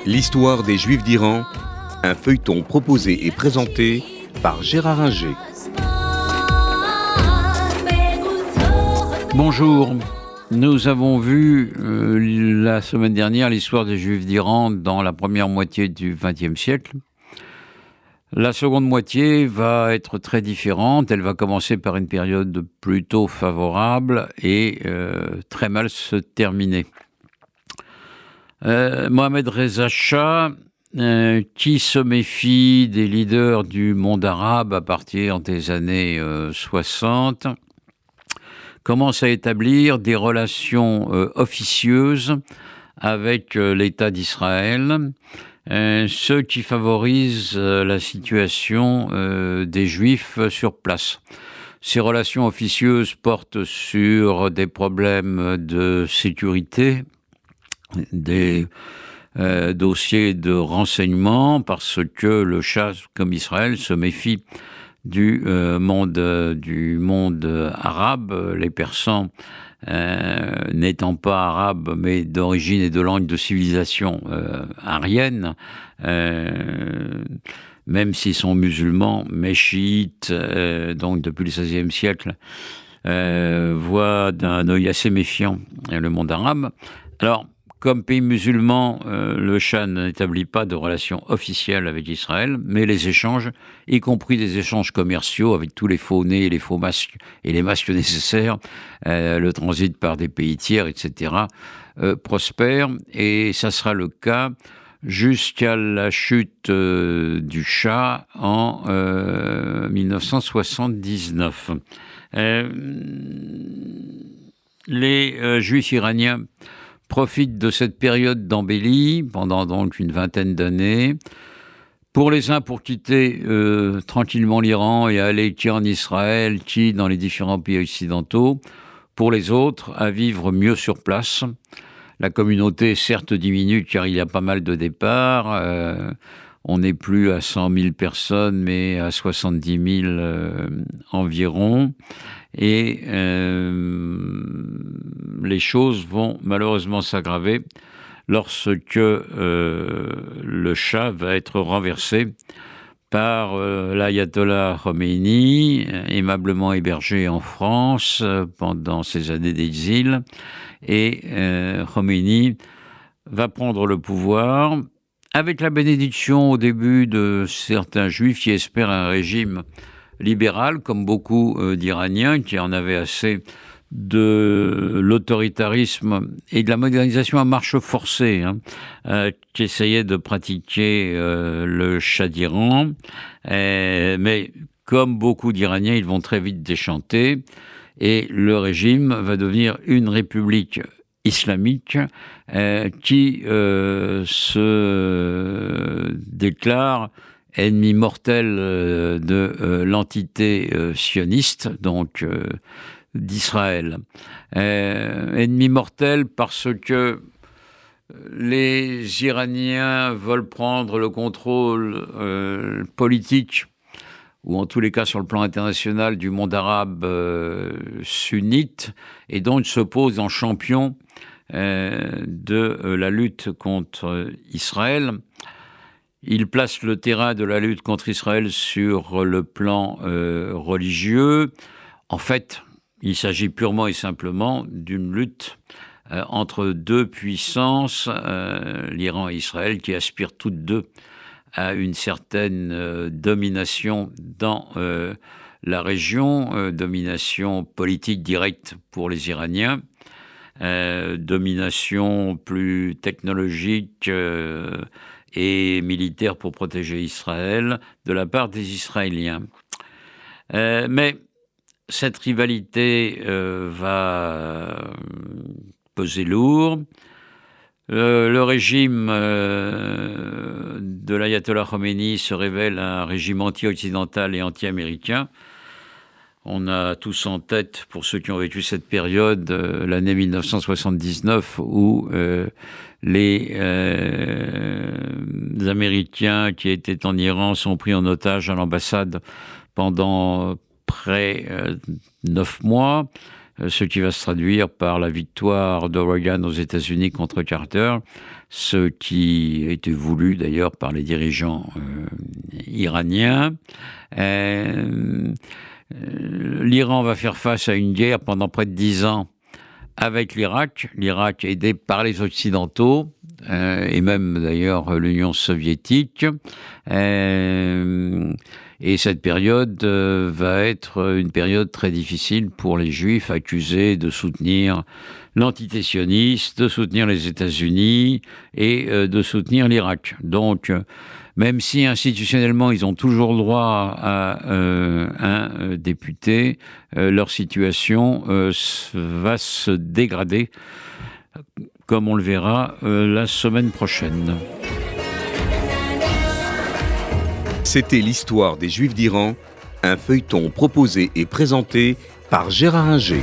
L'histoire des Juifs d'Iran, un feuilleton proposé et présenté par Gérard Inger. Bonjour, nous avons vu la semaine dernière l'histoire des Juifs d'Iran dans la première moitié du XXe siècle. La seconde moitié va être très différente. Elle va commencer par une période plutôt favorable et très mal se terminer. Mohammad Reza Shah, qui se méfie des leaders du monde arabe à partir des années 60, commence à établir des relations officieuses avec l'État d'Israël, ce qui favorise la situation des Juifs sur place. Ces relations officieuses portent sur des problèmes de sécurité, des dossiers de renseignement, parce que le Shah, comme Israël, se méfie du monde arabe, les Persans n'étant pas arabes, mais d'origine et de langue de civilisation aryenne, même s'ils sont musulmans, mais chiites, donc depuis le XVIe siècle, voient d'un œil assez méfiant le monde arabe. Alors, comme pays musulman, le Shah n'établit pas de relations officielles avec Israël, mais les échanges, y compris des échanges commerciaux avec tous les faux nez et les faux masques et les masques nécessaires, le transit par des pays tiers, etc., prospèrent. Et ça sera le cas jusqu'à la chute du Shah en 1979. Les Juifs iraniens profitent de cette période d'embellie pendant donc une vingtaine d'années. Pour les uns, pour quitter tranquillement l'Iran et aller qui en Israël, qui dans les différents pays occidentaux. Pour les autres, à vivre mieux sur place. La communauté, certes, diminue car il y a pas mal de départs. On n'est plus à 100 000 personnes, mais à 70 000 environ. Et les choses vont malheureusement s'aggraver lorsque le Shah va être renversé par l'ayatollah Khomeini, aimablement hébergé en France pendant ses années d'exil. Et Khomeini va prendre le pouvoir avec la bénédiction au début de certains juifs qui espèrent un régime libéral, comme beaucoup d'Iraniens qui en avaient assez de l'autoritarisme et de la modernisation à marche forcée, qui essayaient de pratiquer le Shah d'Iran. Mais comme beaucoup d'Iraniens, ils vont très vite déchanter et le régime va devenir une république islamique qui se déclare ennemi mortel de l'entité sioniste, donc d'Israël. Ennemi mortel parce que les Iraniens veulent prendre le contrôle politique, ou en tous les cas sur le plan international, du monde arabe sunnite, et donc se posent en champion de la lutte contre Israël. Il place le terrain de la lutte contre Israël sur le plan religieux. En fait, il s'agit purement et simplement d'une lutte entre deux puissances, l'Iran et Israël, qui aspirent toutes deux à une certaine domination dans la région, domination politique directe pour les Iraniens, domination plus technologique et militaire pour protéger Israël de la part des Israéliens. Mais cette rivalité va peser lourd. Le régime de l'ayatollah Khomeini se révèle un régime anti-occidental et anti-américain. On a tous en tête, pour ceux qui ont vécu cette période, l'année 1979 où les Américains qui étaient en Iran sont pris en otage à l'ambassade pendant près 9 mois. ce qui va se traduire par la victoire de Reagan aux États-Unis contre Carter, ce qui a été voulu d'ailleurs par les dirigeants iraniens. L'Iran va faire face à une guerre pendant près de 10 ans avec l'Irak. L'Irak aidé par les Occidentaux, et même d'ailleurs l'Union soviétique. Et cette période va être une période très difficile pour les Juifs accusés de soutenir l'entité sioniste, de soutenir les États-Unis et de soutenir l'Irak. Donc, même si institutionnellement ils ont toujours droit à un député, leur situation va se dégrader, comme on le verra la semaine prochaine. C'était l'histoire des Juifs d'Iran, un feuilleton proposé et présenté par Gérard Inger.